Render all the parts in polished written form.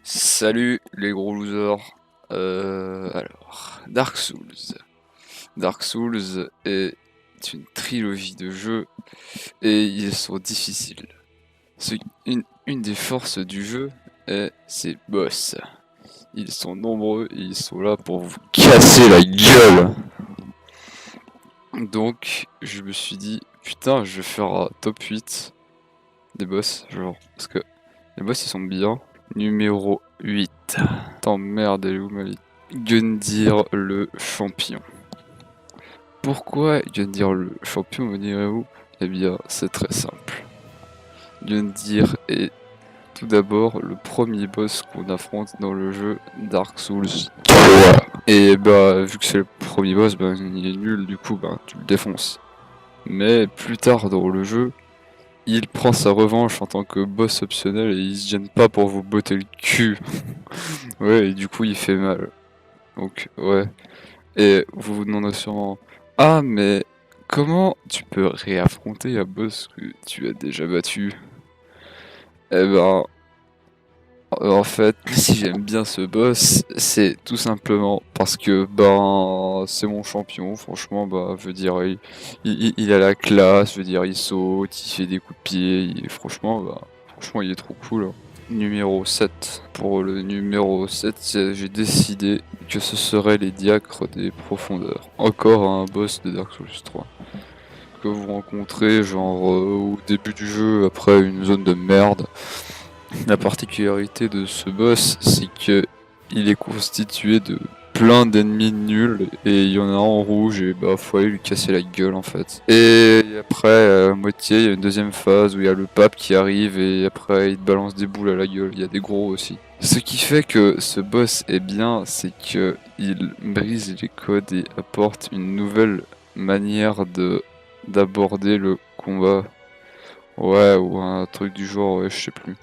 Salut les gros losers. Alors, Dark Souls. Dark Souls est une trilogie de jeux et ils sont difficiles. Une des forces du jeu est ses boss. Ils sont nombreux et ils sont là pour vous casser la gueule. Donc, je me suis dit, putain, je vais faire un top 8 des boss, genre, parce que les boss ils sont bien. Numéro 8. Attends, merde, elle est où ma vie? Gundyr le champion. Pourquoi Gundyr le champion, me direz-vous? Eh bien, c'est très simple. Gundyr est tout d'abord le premier boss qu'on affronte dans le jeu Dark Souls 3. Et bah, vu que c'est le premier boss, bah, il est nul, du coup, bah, tu le défonces. Mais plus tard dans le jeu, il prend sa revanche en tant que boss optionnel et il se gêne pas pour vous botter le cul. Ouais, et du coup, il fait mal. Donc, ouais. Et vous vous demandez sûrement, ah, mais comment tu peux réaffronter un boss que tu as déjà battu? Eh ben, en fait, si j'aime bien ce boss, c'est tout simplement parce que, ben, c'est mon champion, franchement, bah, je veux dire, il a la classe, je veux dire, il saute, il fait des coups de pied, franchement, bah, franchement, il est trop cool, hein. Numéro 7. Pour le numéro 7, j'ai décidé que ce serait les diacres des profondeurs. Encore un boss de Dark Souls 3. Que vous rencontrez genre au début du jeu après une zone de merde. La particularité de ce boss, c'est que il est constitué de plein d'ennemis nuls et il y en a un en rouge et bah faut aller lui casser la gueule en fait. Et après à moitié il y a une deuxième phase où il y a le pape qui arrive et après il te balance des boules à la gueule, il y a des gros aussi. Ce qui fait que ce boss est bien, c'est que il brise les codes et apporte une nouvelle manière de d'aborder le combat. Ouais, ou un truc du genre, ouais, je sais plus.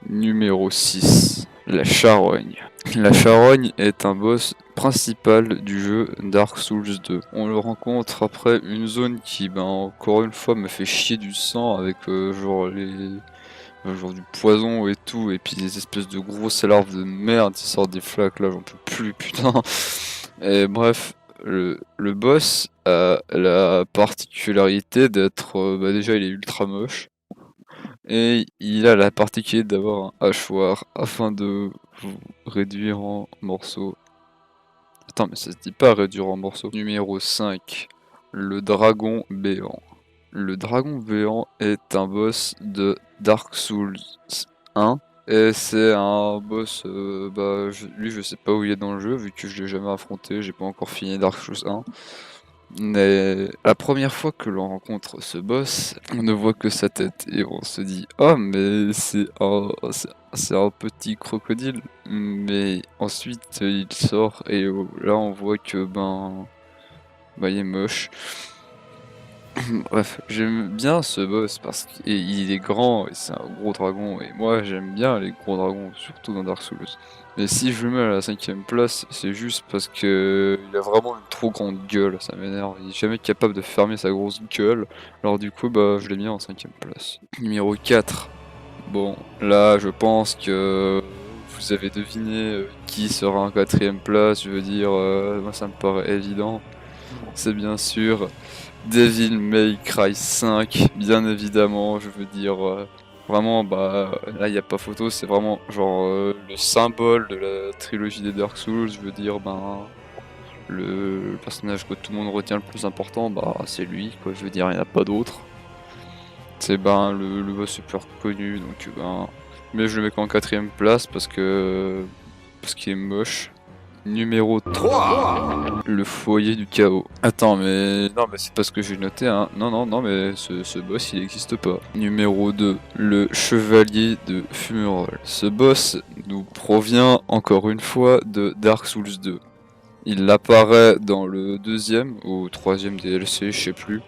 Numéro 6. La charogne. La charogne est un boss principal du jeu Dark Souls 2. On le rencontre après une zone qui, ben, encore une fois, me fait chier du sang avec genre du poison et tout, et puis des espèces de grosses larves de merde qui sortent des flaques, là, j'en peux plus, putain. Et bref, le boss a la particularité d'être, bah déjà, il est ultra moche. Et il a la particularité d'avoir un hachoir afin de vous réduire en morceaux. Attends, mais ça se dit pas réduire en morceaux. Numéro 5. Le dragon béant. Le dragon béant est un boss de Dark Souls 1. Et c'est un boss, bah, lui je sais pas où il est dans le jeu, vu que je l'ai jamais affronté, j'ai pas encore fini Dark Souls 1. Mais la première fois que l'on rencontre ce boss, on ne voit que sa tête et on se dit «Oh mais c'est un petit crocodile». Mais ensuite il sort et là on voit que ben il est moche. Bref, j'aime bien ce boss parce qu'il est grand et c'est un gros dragon et moi j'aime bien les gros dragons, surtout dans Dark Souls. Mais si je le mets à la 5ème place, c'est juste parce que il a vraiment une trop grande gueule, ça m'énerve. Il est jamais capable de fermer sa grosse gueule, alors du coup bah je l'ai mis en 5ème place. Numéro 4. Bon, là je pense que vous avez deviné qui sera en 4ème place, je veux dire, moi ça me paraît évident. C'est bien sûr Devil May Cry 5, bien évidemment, je veux dire, vraiment, bah, là, il n'y a pas photo, c'est vraiment, genre, le symbole de la trilogie des Dark Souls, je veux dire, ben, le personnage que tout le monde retient le plus important, bah, c'est lui, quoi, je veux dire, il n'y en a pas d'autre. C'est, ben, le boss super connu, donc, ben, mais je le mets qu'en 4ème place parce qu'il est moche. Numéro 3. Le foyer du chaos. Attends, mais non, mais c'est pas ce que j'ai noté, hein. Non, non, non, mais ce boss il n'existe pas. Numéro 2. Le chevalier de Fumerol. Ce boss nous provient encore une fois de Dark Souls 2. Il apparaît dans le deuxième ou troisième DLC, je sais plus.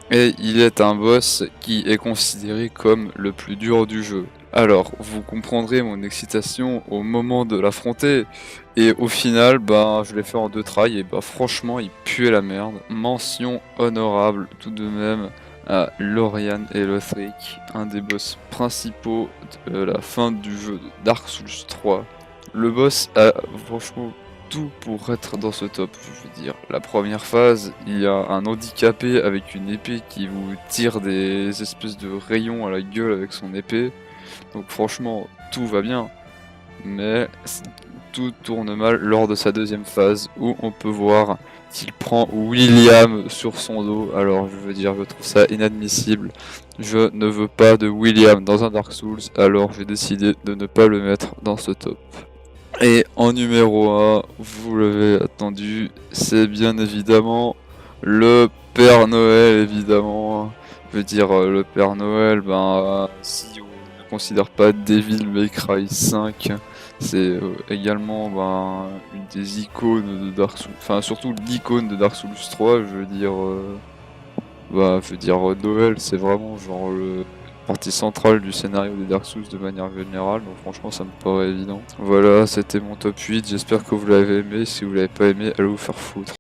Et il est un boss qui est considéré comme le plus dur du jeu. Alors, vous comprendrez mon excitation au moment de l'affronter. Et au final, bah, je l'ai fait en 2 tries et bah franchement, il puait la merde. Mention honorable tout de même à Lorian et Lothric, un des boss principaux de la fin du jeu de Dark Souls 3. Le boss a franchement tout pour être dans ce top, je veux dire. La première phase, il y a un handicapé avec une épée qui vous tire des espèces de rayons à la gueule avec son épée. Donc franchement, tout va bien. Mais tout tourne mal lors de sa deuxième phase où on peut voir qu'il prend William sur son dos. Alors je veux dire, je trouve ça inadmissible. Je ne veux pas de William dans un Dark Souls, alors j'ai décidé de ne pas le mettre dans ce top. Et en numéro 1, vous l'avez attendu, c'est bien évidemment le Père Noël, évidemment. Je veux dire, le Père Noël, si on ne considère pas Devil May Cry 5, c'est également une des icônes de Dark Souls, enfin surtout l'icône de Dark Souls 3, je veux dire, Noël, c'est vraiment genre le partie centrale du scénario des Dark Souls de manière générale, donc franchement ça me paraît évident. Voilà, c'était mon top 8, j'espère que vous l'avez aimé, si vous l'avez pas aimé, allez vous faire foutre.